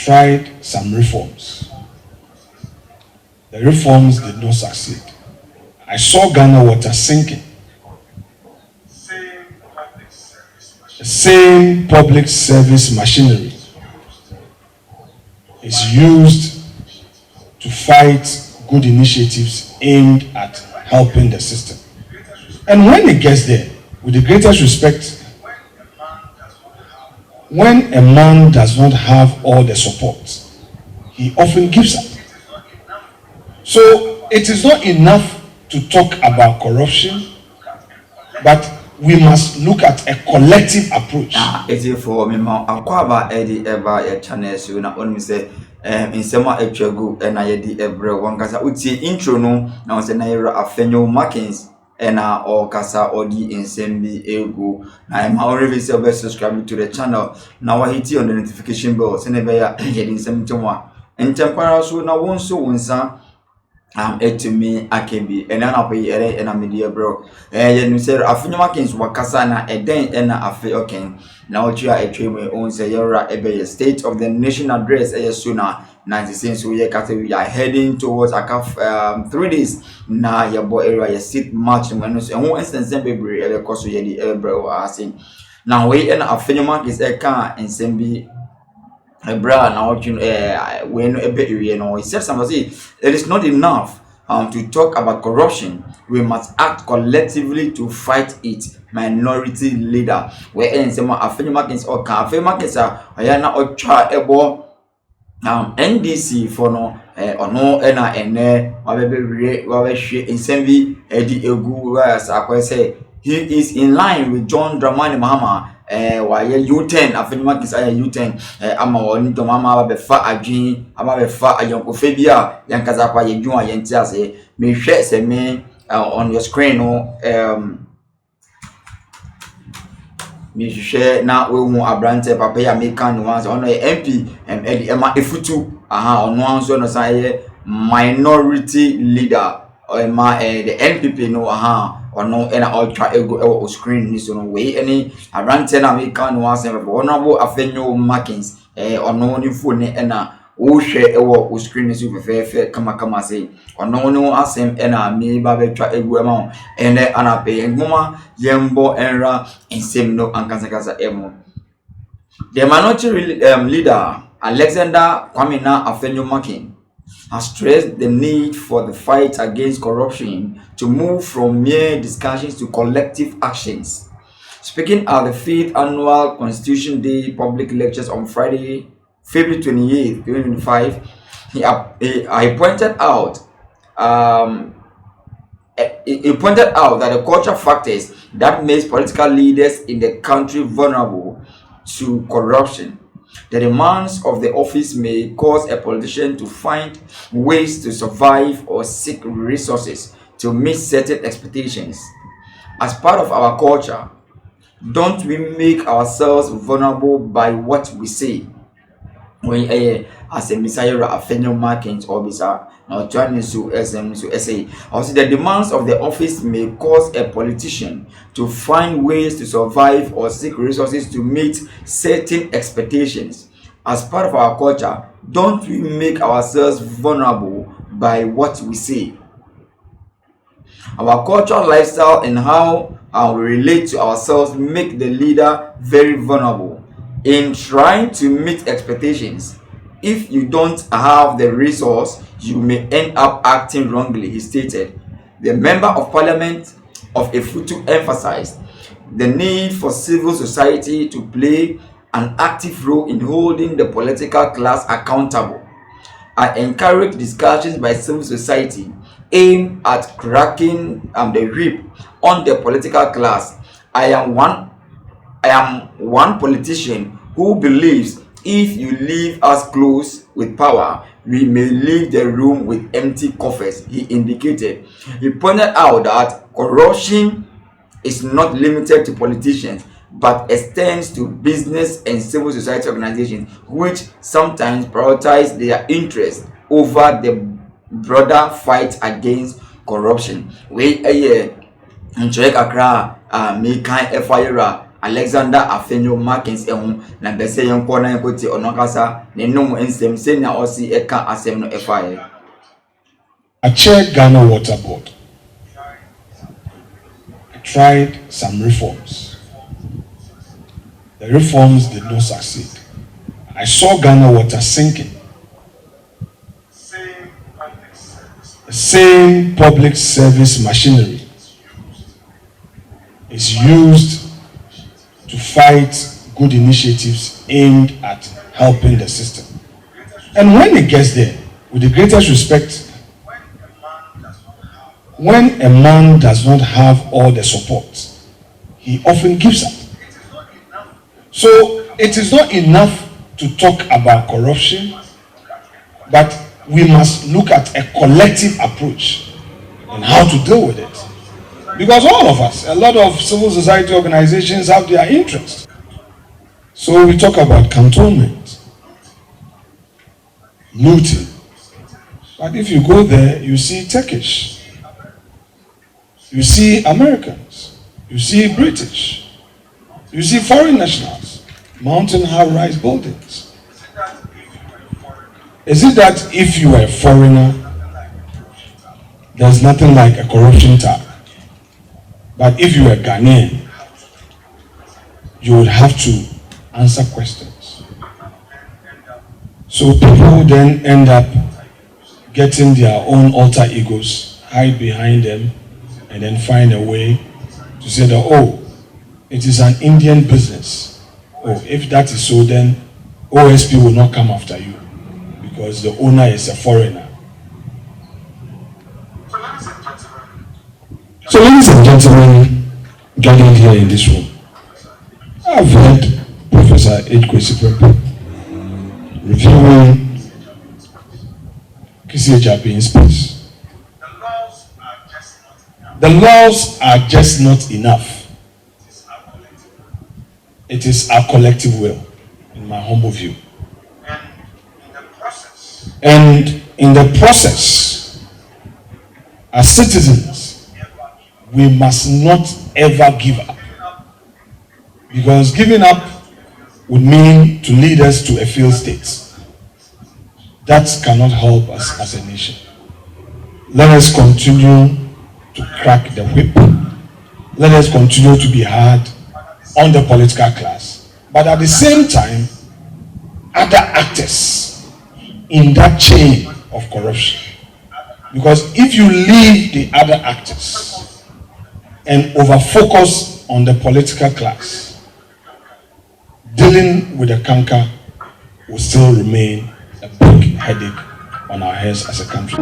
tried some reforms. The reforms did not succeed. I saw Ghana water sinking. The same public service machinery is used to fight good initiatives aimed at helping the system. And when it gets there, with the greatest respect, when a man does not have all the support, he often gives up. So it is not enough to talk about corruption, but we must look at a collective approach. It is for me, Akroma Eddie ever a channel soon. I only say, in summer a chago and I did every one casa would see intro no now say naira Afenyo Markins and or casa or the insembi ego. Now I'm already subscribing to the channel. Now I hit on the notification bell. Send a bear getting some tomorrow. And temporal so now won't so once. To me, I can be, and I'll pay and I'm media bro. And you said, Afenyo Markins Wakasana, a day and a Afenyo. Now, you are a train owns a Yora a State of the Nation address a sooner. 96 we are heading towards a 3 days. Now, your boy area sit march and one instance, baby, ever cost you the bro. I see. Now, we and Afenyo Markins a car and Sembi. Bra now when a bit you know, he said something. It is not enough to talk about corruption. We must act collectively to fight it. Minority leader. Where in some Afenyo Markins or Afenyo Markins are na or try ebo NDC for no or no ena wabe she in Sembi edi egu as I say he is in line with John Dramani Mahama. Why U10 Afenyo Markins are U10 ama woni to mama ba befa adwin ama befa ayonkofebia yankaza kwa yedwuma yentiase me hwe se me on your screen no me hwe na we hu abrante papa ya meka no once ono MP ema efutu ono anso no say minority leader or the NPP no or no and all try go screen this on way any around 10 American was honorable Afenyo Markins or no new phone and o share a screen is fair kama say or no asem and me babe try amount and then an pay and mama yembo enra in same no and casa emo. The minority leader Alexander Kwamina Afenyo Markin has stressed the need for the fight against corruption to move from mere discussions to collective actions. Speaking at the 5th annual Constitution Day public lectures on Friday, February 28, 2025, he pointed out that the cultural factors that makes political leaders in the country vulnerable to corruption. The demands of the office may cause a politician to find ways to survive or seek resources to meet certain expectations. As part of our culture, don't we make ourselves vulnerable by what we say? When as a Messiah Afenyo Markins or Bisa now joining to say also the demands of the office may cause a politician to find ways to survive or seek resources to meet certain expectations. As part of our culture, don't we make ourselves vulnerable by what we say? Our cultural lifestyle and how we relate to ourselves make the leader very vulnerable in trying to meet expectations. If you don't have the resource, you may end up acting wrongly, he stated. The member of parliament of Efutu emphasized the need for civil society to play an active role in holding the political class accountable. I encourage discussions by civil society aimed at cracking the whip on the political class. I am one politician who believes if you leave us close with power, we may leave the room with empty coffers, he indicated. He pointed out that corruption is not limited to politicians, but extends to business and civil society organizations, which sometimes prioritize their interests over the broader fight against corruption. We enjoy Accra, me kind fire Alexander Afenyo Markins na bese yenko na yenko ti onokasa ne nom ensem se na osi eka asem no efaye. I chaired Ghana Water Board. I tried some reforms. The reforms did not succeed. I saw Ghana Water sinking. The same public service machinery is used to fight good initiatives aimed at helping the system. And when it gets there, with the greatest respect, when a man does not have all the support, he often gives up. So it is not enough to talk about corruption, but we must look at a collective approach on how to deal with it. Because all of us, a lot of civil society organizations have their interests. So we talk about cantonment, looting. But if you go there, you see Turkish, you see Americans, you see British, you see foreign nationals, mounting high-rise buildings. Is it that if you are a foreigner, there's nothing like a corruption tag? But if you are Ghanaian, you would have to answer questions. So people then end up getting their own alter egos, hide behind them, and then find a way to say that, oh, it is an Indian business. Oh, if that is so, then OSP will not come after you because the owner is a foreigner. So ladies and gentlemen gathered here in this room, I've heard Professor Edkwesi reviewing Kisi Ejabi's speech. The laws are just not enough. It is our collective will, in my humble view. And in the process, as citizens, we must not ever give up. Because giving up would mean to lead us to a failed state. That cannot help us as a nation. Let us continue to crack the whip. Let us continue to be hard on the political class. But at the same time, other actors in that chain of corruption. Because if you leave the other actors and over-focus on the political class, dealing with the canker will still remain a big headache on our heads as a country.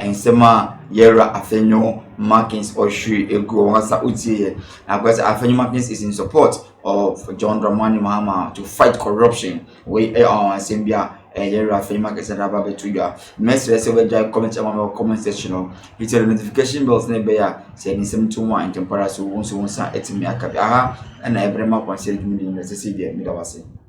Ensema Yera Afenyo Markins or Shui Ego Wasa Utie. Because Afenyo Markins is in support of John Dramani Mahama to fight corruption. We are Sembia Yera Afenyo Markins and Rababe to ya. Message we comment on our comment section. Hit the notification bells near saying some 2 1 in temporary so once etimi akabi aha and every month one said me in the city.